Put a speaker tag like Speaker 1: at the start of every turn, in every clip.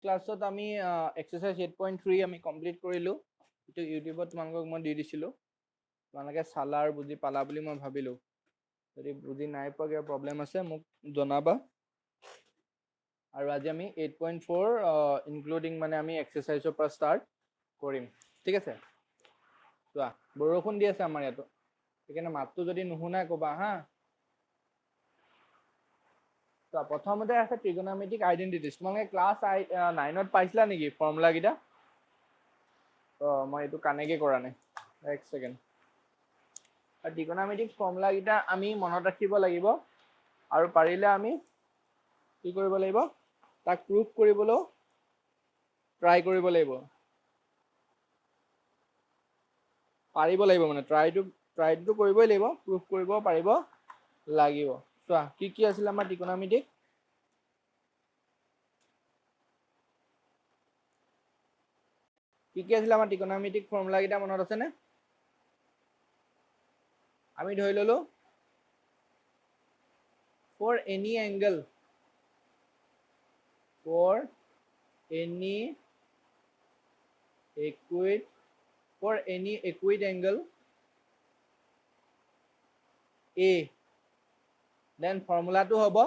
Speaker 1: ক্লাছত আমি এক্সাৰসাইজ 8.3 আমি কমপ্লিট কৰিলোঁ। এইটো ইউটিউবত তোমালোকক মই দি দিছিলোঁ, তোমালোকে চালা আৰু বুজি পালা বুলি মই ভাবিলোঁ। যদি বুজি নাই পোৱা কিবা প্ৰব্লেম আছে মোক জনাবা। আৰু আজি আমি 8.4 ইনক্লুডিং মানে আমি এক্সাৰসাইজৰ পৰা ষ্টাৰ্ট কৰিম, ঠিক আছে। চোৱা বৰষুণ দি আছে আমাৰ ইয়াতো, সেইকাৰণে মাতটো যদি নুশুনাই ক'বা হা। চোৱা প্ৰথমতে আছে ট্ৰিগোনমেট্ৰিক আইডেন্টিটিজ। তোমালোকে ক্লাছ 9ত পাইছিলা নেকি ফৰ্মুলা কেইটা? মই এইটো কানেক্টে কৰা নাই, এক ছেকেণ্ড। ট্ৰিগোনমেট্ৰিক ফৰ্মুলা কেইটা আমি মনত ৰাখিব লাগিব, আৰু পাৰিলে আমি কি কৰিব লাগিব, তাক প্ৰুভ কৰিবলৈও ট্ৰাই কৰিব লাগিব, পাৰিব লাগিব মানে ট্ৰাইটো কৰিবই লাগিব, প্ৰুভ কৰিব পাৰিব লাগিব। চোৱা কি কি আছিলে আমাৰ ট্ৰিগোনমেট্ৰিক। কি কি আছিলে আমাৰ ট্ৰিগোনমেট্ৰিক ফৰ্মুলা কেইটা মনত আছেনে? আমি ধৰি ললো for any angle equid angle A, then ফৰ্মুলাটো হ'ব,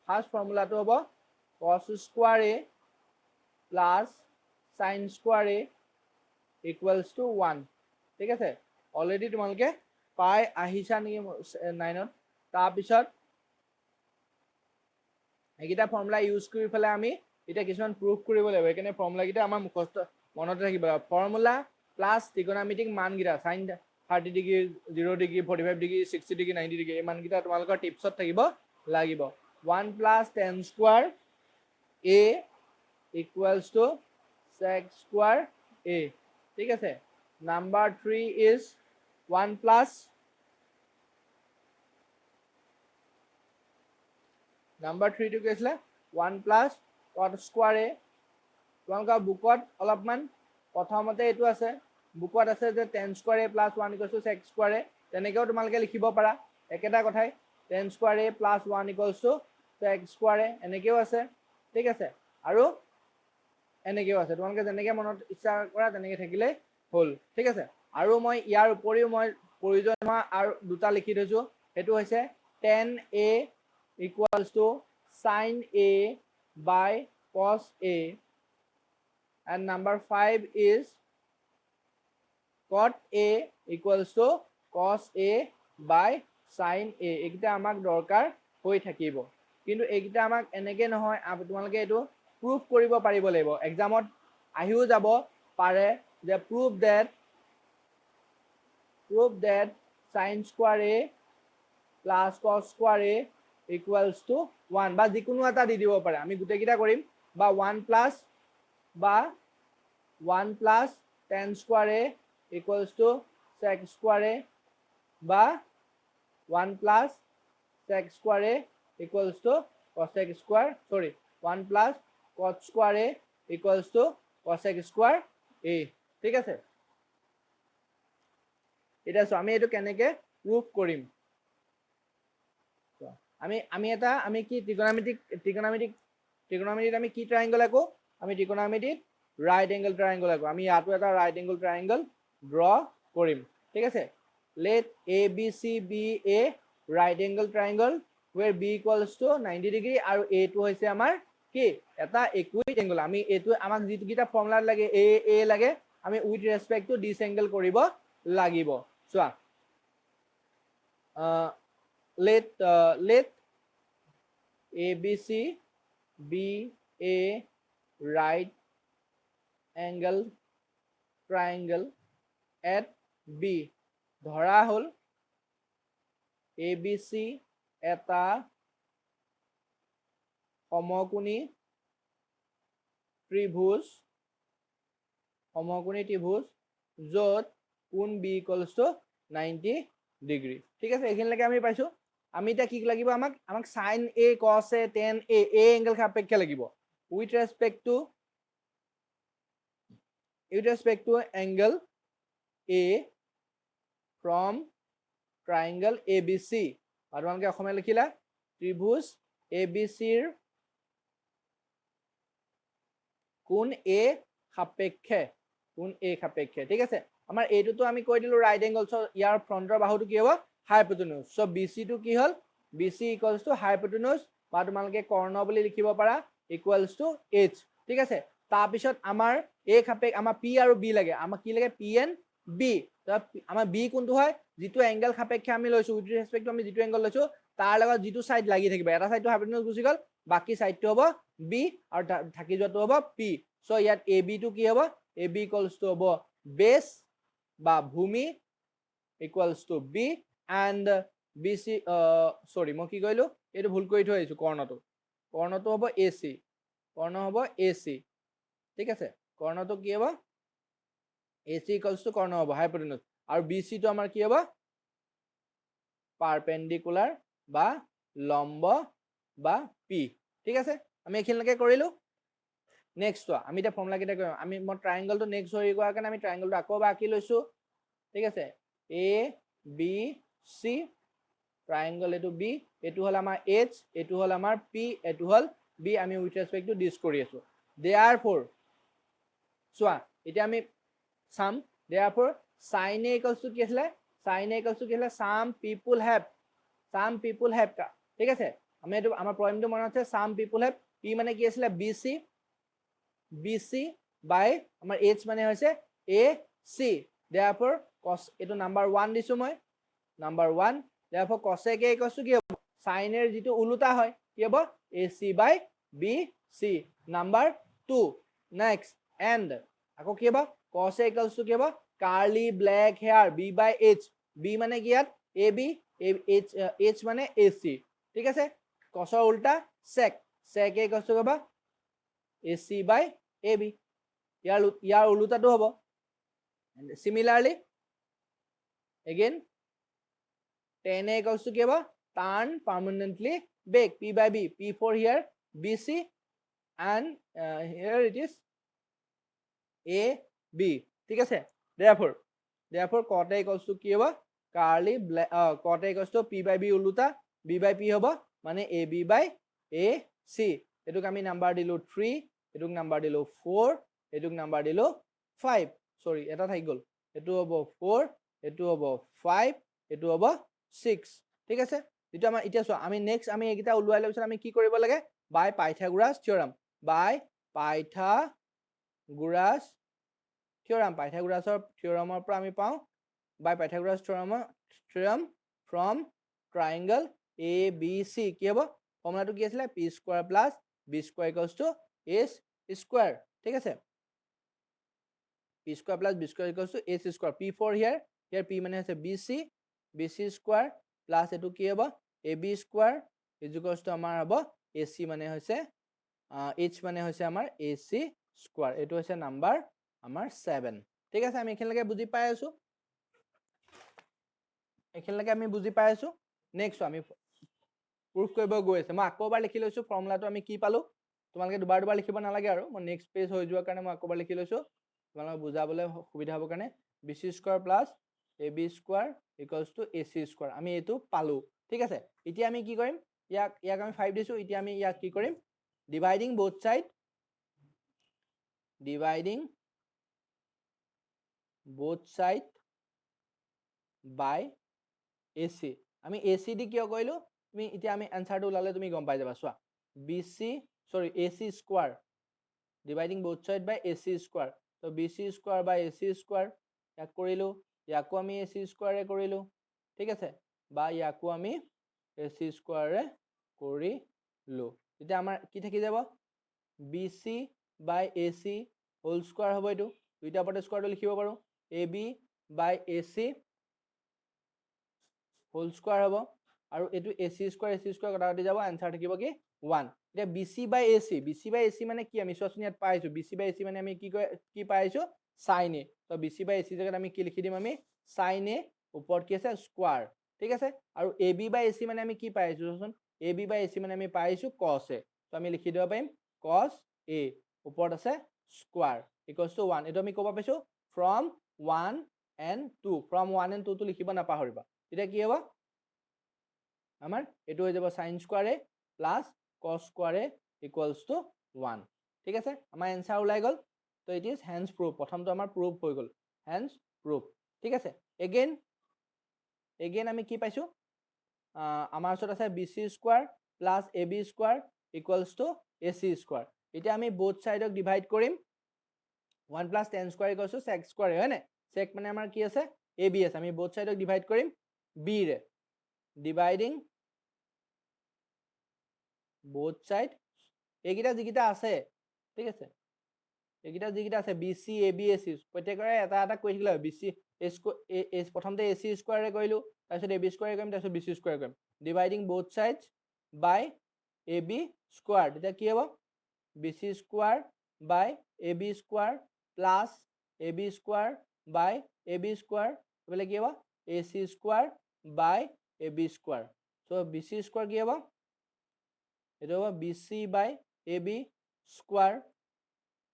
Speaker 1: ফাৰ্ষ্ট ফৰ্মুলাটো হ'ব cos square A plus sin square A equals two 1, ঠিক আছে। অলৰেডি তোমালোকে পাই আহিছা নেকি 9ত। তাৰপিছত এইকেইটা ফৰ্মুলা ইউজ কৰি পেলাই আমি এতিয়া কিছুমান প্ৰুভ কৰিব লাগিব, সেইকাৰণে ফৰ্মুলা কেইটা আমাৰ মুখস্থ মনত ৰাখিব লাগিব। ফৰ্মুলা প্লাছ ট্ৰিগোনমেট্ৰিক মানকেইটা, sine 30 degree, 0 degree, 45 degree, 60 degree, 90 degree, এই মানকেইটা তোমালোকৰ টিপছত থাকিব লাগিব। 1 plus tan square A equals to sec square A, ঠিক আছে। নাম্বাৰ 3 ইজ 1 প্লাছ নাম্বাৰ 3টো কি আছিলে, 1 প্লাছ cot স্কোৱাৰ A। তোমালোকৰ বুকত অলপমান প্ৰথমতে এইটো আছে, বুকত আছে যে tan square A plus 1 equals to sec square A, তেনেকৈও তোমালোকে লিখিব পাৰা, একেটা কথাই। tan square A plus 1 equals to sec square A, এনেকৈও আছে, ঠিক আছে। আৰু এনেকৈও আছে, তোমালোকে যেনেকৈ মনত ইচ্ছা কৰা তেনেকৈ থাকিলেই হ'ল, ঠিক আছে। আৰু মই ইয়াৰ উপৰিও মই প্ৰয়োজন হোৱা আৰু দুটা লিখি থৈছোঁ, সেইটো হৈছে tan A equals to sin A by cos A, and number 5 is cot A equals to cos A by sin A। এইকেইটা আমাক দৰকাৰ হৈ থাকিব, কিন্তু এইকেইটা আমাক এনেকৈ নহয়, তোমালোকে এইটো প্ৰুভ কৰিব পাৰিব লাগিব। এক্সামত আহিও যাব পাৰে যে prove that sin square A plus cos square A equals two 1, বা যিকোনো এটা দি দিব পাৰে, আমি গোটেইকেইটা কৰিম। বা 1 plus tan square A equals to sec square A, বা 1 plus sec square A equals two cosec square, 1 plus cot square A equals two cosec square A, ঠিক আছে। এতিয়া চোৱা আমি এইটো কেনেকৈ প্ৰুভ কৰিম। আমি কি ট্ৰিগোনমেট্ৰিত আমি কি ট্ৰাইংগল আকো, আমি ট্ৰিগোনমেট্ৰিত ৰাইট এংগল ট্ৰাইংগল আকো। আমি ইয়াতো এটা ৰাইট এংগল ট্ৰাইংগল ড্ৰ কৰিম, ঠিক আছে। Let ABC be a right angle triangle where B equals to 90 degree, আৰু এইটো হৈছে আমাৰ কি এটা ইকুইড এংগল। আমি এইটো আমাক যিকেইটা ফৰ্মুলা লাগে এ লাগে, আমি with respect two this angle কৰিব লাগিব। চোৱা let ABC be a right angle triangle at B। ধৰা হল ABC এটা সমকোণী ত্ৰিভুজ, য'ত কোণ B equals to 90 ডিগ্ৰী, ঠিক আছে। এইখিনিলৈকে আমি পাইছো। আমি এতিয়া কি লাগিব, আমাক sin A cos A tan A angle সাপেক্ষে লাগিব, with respect to angle A from triangle ABC। আৰু তোমালোকে অসমীয়া লিখিলা ত্ৰিভুজ ABCৰ কোণ এ সাপেক্ষে ঠিক আছে আমাৰ এইটোতো আমি কৈ দিলো ৰাইট এংগল চ ইয়াৰ ফ্ৰণ্টৰ বাহুটো কি হ'ব হাইপোটেনিউজ চ বিসি টো কি হ'ল বিসি ইকুৱেলছ টু হাইপোটেনিউজ বা তোমালোকে কৰ্ণ বুলি লিখিব পাৰা ইকুৱেলছ টু এইচ ঠিক আছে তাৰপিছত আমাৰ এ সাপেক্ষে আমাৰ পি আৰু বি লাগে আমাক কি লাগে পি এন বি আমাৰ বি কোনটো হয় যিটো এংগল সাপেক্ষে আমি লৈছো উইথ ৰেসপেক্ট টু আমি যিটো এংগল লৈছো তাৰ লগত যিটো সাইড লাগি থাকিব এটা সাইডটো হাইপোটেনিউজ গুচি গ'ল বাকি সাইডটো হ'ব বি আৰু থাকি যোৱাটো হ'ব পি সো ইয়াত এ বি টো কি হ'ব এ বি ইকুৱেলছ টু হ'ব বেস বা ভূমি equals to B and B C sorry মই কি কৈলো এইটো ভুল কৰি থৈ আহিছো কৰ্ণটো হ'ব এ চি কৰ্ণ হ'ব এ চি ঠিক আছে কৰ্ণটো কি হ'ব এ চি ইকুৱেলছ টু কৰ্ণ হ'ব হাইপোটেনিউজ আৰু বি সি টো আমাৰ কি হ'ব পাৰপেণ্ডিকুলাৰ বা লম্ব বা পি ঠিক আছে আমি এইখিনিলৈকে কৰিলো নেক্সট আমি এটা ফৰ্মুলা কেইটা কৰিম আমি মই ট্ৰায়াঙ্গলটো নেক্সট ধৰি কৰাৰ কাৰণে আমি ট্ৰায়াঙ্গলটো আকৌ আঁকি লৈছো ঠিক আছে এ বি সি ট্ৰায়াঙ্গল এইটো বি এইটো হ'ল আমাৰ এইচ এইটো হ'ল আমাৰ পি এইটো হ'ল বি আমি উইথ ৰেসপেক্ট টু দিছ কৰি আছো দেয়াৰফৰ চোৱা এতিয়া আমি চাম দেয়াৰফৰ সাইন এ ইকুৱেলছ টু কি আছিলে সাইন এ ইকুৱেলছ টু কি আছিলে সাম পিপল হেভ ঠিক আছে আমি এইটো আমাৰ প্ৰবলেমটো মনত আছে সাম পিপল হেভ পি মানে কি আছিলে বি সি বাই আমাৰ এইচ মানে হৈছে এ চি দেয়াৰফৰ cos এইটো নাম্বাৰ 1 দিছো মই number 1 therefore cosec a equals to কি হ'ব sin এর যেটো উল্টা হয় কি হ'ব ac by bc number 2 next and আকৌ কি হ'ব cos a equals to কি হ'ব curly black hair b by h b মানে কি ইয়াত ab h মানে ac ঠিক আছে cos ৰ উল্টা sec a equals to কি হ'ব ac by ab ইয়াৰ উল্টাটো হ'ব similarly again tan a equals to কি হ'ব turn permanently back p by b p for here bc and here it is a b ঠিক আছে therefore cot a equals to কি হ'ব curly black cot a equals to p by b উল্টা b by p হ'ব মানে ab by ac এটুক আমি number দিলো 3 এটুক নাম্বাৰ দিলো 4 এটুক নাম্বাৰ দিলো 5 সৰি এটা থাকি গ'ল এটু হ'ব 4 এটু হ'ব 5 এটু হ'ব 6 ঠিক আছে যেটো আমাৰ এতিয়া চোৱা আমি নেক্সট আমি এইকেইটা উলুৱাই লৈ পিছত আমি কি কৰিব লাগে বাই পাইথাগোৰাছ থিওৰাম পাইথাগোৰাছৰ থিওৰামৰ পৰা আমি পাওঁ by Pythagoras theorem from triangle A B C কি হ'ব ফৰ্মুলাটো কি আছিলে P square plus B square equals to H square ঠিক আছে p square plus b square equals to ac square p for here p মানে আছে bc square plus এটো কি হ'ব ab square is equals to আমাৰ হ'ব ac মানে হৈছে h মানে হৈছে আমাৰ ac square এটো হৈছে নাম্বাৰ আমাৰ 7 ঠিক আছে আমি এখিনলৈকে বুজি পাই আছো নেক্সট আমি প্ৰুফ কৰিব গৈ আছে মই আকৌ এবাৰ লিখি লৈছো ফৰ্মুলাটো আমি কি পালো তোমালোকে দুবাৰ লিখিব নালাগে আৰু মই নেক্সট পেজ হৈ যোৱাৰ কাৰণে মই আকৌ এবাৰ লিখি লৈছো তোমালোক বুজাবলৈ সুবিধা হ'ব কাৰণে bc square plus ab square equals two ac square আমি এটো পালো ঠিক আছে এতিয়া আমি কি কৰিম ইয়াক আমি 5 দিছো এতিয়া আমি ইয়াক কি কৰিম dividing both side by ac আমি ac দি কিয় কৰিলো তুমি এতিয়া আমি আনসাৰটো ওলালে তুমি গম পাই যাবা চোৱা ac square dividing both side by ac square so bc square by ac square ইয়াক কৰিলো ইয়াকো আমি ac square এ কৰিলো ঠিক আছে বা ইয়াকো আমি ac square এ কৰিলো এতিয়া আমাৰ কি থাকি যাব bc by ac whole square হ'ব এটো দুইটা ওপৰতে স্কয়াৰটো লিখিব পাৰো ab by ac whole square হ'ব আৰু এটো ac square কটা কাটি যাব आंसर থাকিব কি 1 এতিয়া bc by ac মানে কি আমি চোৱাচোন ইয়াত পাইছো bc by ac মানে আমি কি পাইছো sin a তো bc by ac জায়গাত আমি কি লিখি দিম আমি sin a ওপৰত কি আছে স্কয়াৰ ঠিক আছে আৰু ab by ac মানে আমি কি পাইছো চোৱাচোন ab by ac মানে আমি পাইছো cos a তো আমি লিখি দিব পাৰিম cos a ওপৰত আছে স্কয়াৰ ইকুৱেলছ টু 1 এটো আমি ক'ব পাইছো from 1 and 2 from 1 and 2 তো লিখিব নাপাহৰিবা এটা কি হ'ব আমাৰ এটো হৈ যাব sin square a plus cos square a equals to 1 ঠিক আছে আমাৰ এনসাৰ ওলাই গল তো ইট ইজ হেন্স প্ৰুফ প্ৰথমটো আমাৰ প্ৰুফ হৈ গল হেন্স প্ৰুফ ঠিক আছে এগেইন আমি কি পাইছো আমাৰ ওচৰত আছে bc square plus ab square equals two ac square এতিয়া আমি বোথ সাইডক ডিভাইড কৰিম 1 plus 10 square equals to sec square হয় না sec মানে আমাৰ কি আছে ab আছে আমি বোথ সাইডক ডিভাইড কৰিম b ৰে ডিভাইডিং বোথ সাইড এইগিটা যিগিটা আছে ঠিক আছে এইগিটা যিগিটা আছে bc ab ac প্ৰত্যেকৰে এটা এটা কৈ থাকিলে bc প্ৰথমতে ac স্কয়াৰ ৰে কৰিলো তাৰপিছত ab স্কয়াৰ কৰিম তাৰপিছত bc স্কয়াৰ কৰিম dividing both sides by ab square তেতিয়া কি হ'ব bc square by ab square plus ab square by ab square বলে কি হ'ব ac square by ab square so bc square কি হ'ব এটো হ'ব bc by ab square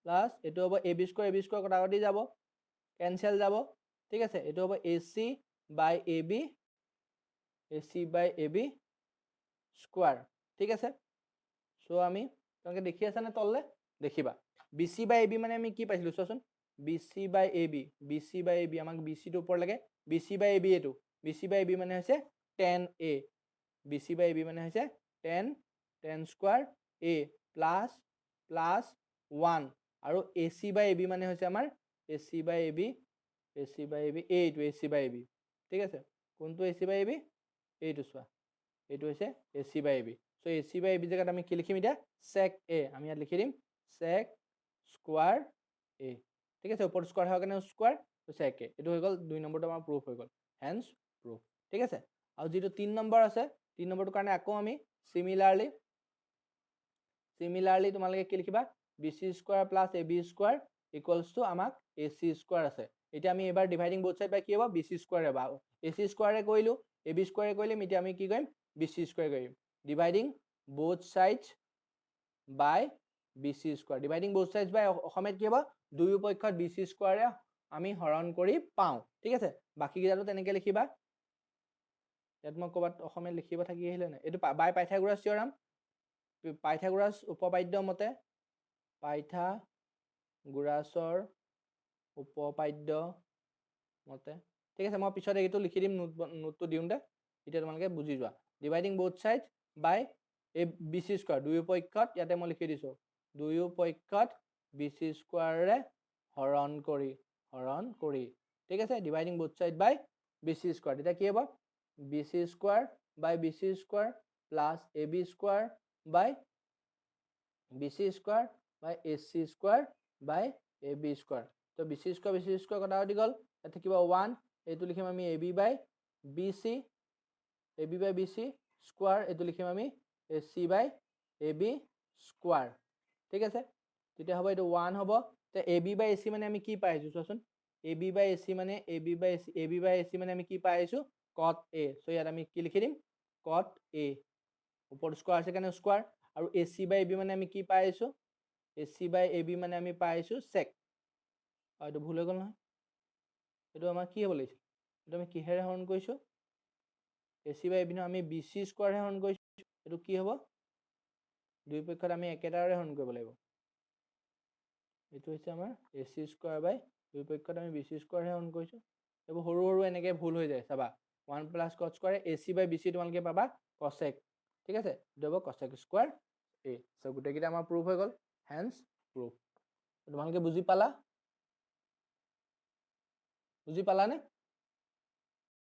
Speaker 1: plus এটো হ'ব ab স্কয়াৰ কটাকটি যাব ক্যান্সেল যাব ঠিক আছে এটো হ'ব ac বাই ab স্কয়াৰ ঠিক আছে সো আমি তোমাকে দেখি আছে না তললে দেখিবা bc বাই ab মানে আমি কি পাইছিলো চোৱাচোন bc বাই ab আমাক bc টো ওপৰ লাগে bc বাই ab এটো bc বাই ab মানে হৈছে 10a bc বাই ab মানে হৈছে 10 স্কয়াৰ a প্লাস 1 আৰু ac বাই ab মানে হৈছে আমাৰ ac বাই ab a এইটো ac বাই ab ঠিক আছে কোনটো ac বাই ab এইটো চোৱা এইটো হৈছে ac বাই ab সো ac বাই ab জায়গাত আমি কি লিখিম এটা sec a আমি ইয়াত লিখি দিম sec স্কয়াৰ a ঠিক আছে ওপৰ স্কয়াৰ হয় কাৰণে স্কয়াৰ তো sec a এটো হৈ গল 2 নম্বৰটো আমাৰ প্ৰুফ হৈ গল হেন্স প্ৰুফ ঠিক আছে আৰু যেটো 3 নম্বৰ আছে 3 নম্বৰটো কাৰণে আকৌ আমি সিমিলাৰলি তোমালোকে কি লিখিবা bc square plus ab square equals two আমাক ac স্কয়াৰ আছে এতিয়া আমি এবাৰ ডিভাইডিং বোথ সাইড বাই কি হ'ব bc স্কয়াৰ হ'ব ac স্কয়াৰ ৰে কৰিলো ab স্কয়াৰ ৰে কৰিলে এতিয়া আমি কি কৰিম bc স্কয়াৰ কৰিম dividing both sides by bc square dividing both sides by অসমত কি হ'ব দুয়ো পক্ষত bc স্কয়াৰ ৰে আমি হৰণ কৰি পাও ঠিক আছে বাকি গিটাটো তেনেকে লিখিবা ইয়াত মই কবাত অসমত লিখিব থাকি আহিলে না এটো বাই পাইথাগোৰাছ থিওৰাম পাইথাগোৰাছ উপপাদ্য মতে পাইথাগোৰাছৰ উপপাদ্য মতে ঠিক আছে মই পিছত এইটো লিখি দিম নোটটো দিউতে এতিয়া তোমালোকে বুজি যোৱা dividing both sides by bc square দুয়ো পক্ষত ইয়াতে মই লিখি দিছো দুয়ো পক্ষত bc স্কয়াৰ ৰে হৰণ কৰি ঠিক আছে dividing both side by bc square এটা কি হ'ব bc square by bc square plus ab square by bc square by ac square by ab square তো bc স্কয়াৰ কটাকটি গল এটা কিবা 1 এটো লিখিম আমি ab বাই bc স্কয়াৰ এটো লিখিম আমি ac বাই ab স্কয়াৰ ঠিক আছে তেতিয়া হ'ব এটো 1 হ'ব তে ab বাই ac মানে আমি কি পাইছো চোৱাচোন ab বাই ac মানে আমি কি পাইছো cot a সো ইয়াত আমি কি লিখি দিম cot a ওপৰ স্কয়াৰ আছে কাৰণে স্কয়াৰ আৰু ac বাই ab মানে আমি কি পাইছো ac বাই ab মানে আমি পাইছো sec এইটো ভুল হৈ গল নহয় এটো আমাৰ কি হ'ব লাগিছিল এটো আমি কিহেৰে হৰণ কৰিছো ac বাই ab আমি bc স্কয়াৰ হে হৰণ কৰিছো এটো কি হ'ব দুই পক্ষত আমি একেটাৰে হৰণ কৰিব লাগিব এটো হৈছে আমাৰ ac স্কয়াৰ বাই দুই পক্ষত আমি bc স্কয়াৰ হে হৰণ কৰিছো এবোৰ সৰু সৰু এনেকে ভুল হৈ যায় চাবা 1 plus cos স্কয়াৰ ac বাই bc তোমালোকে পাবা cosec ঠিক আছে এটো হ'ব cosec স্কয়াৰ a সো গুটেকিটা আমাৰ প্ৰুফ হৈ গল হেন্স প্ৰুফ তোমালোকে বুজি পালা নে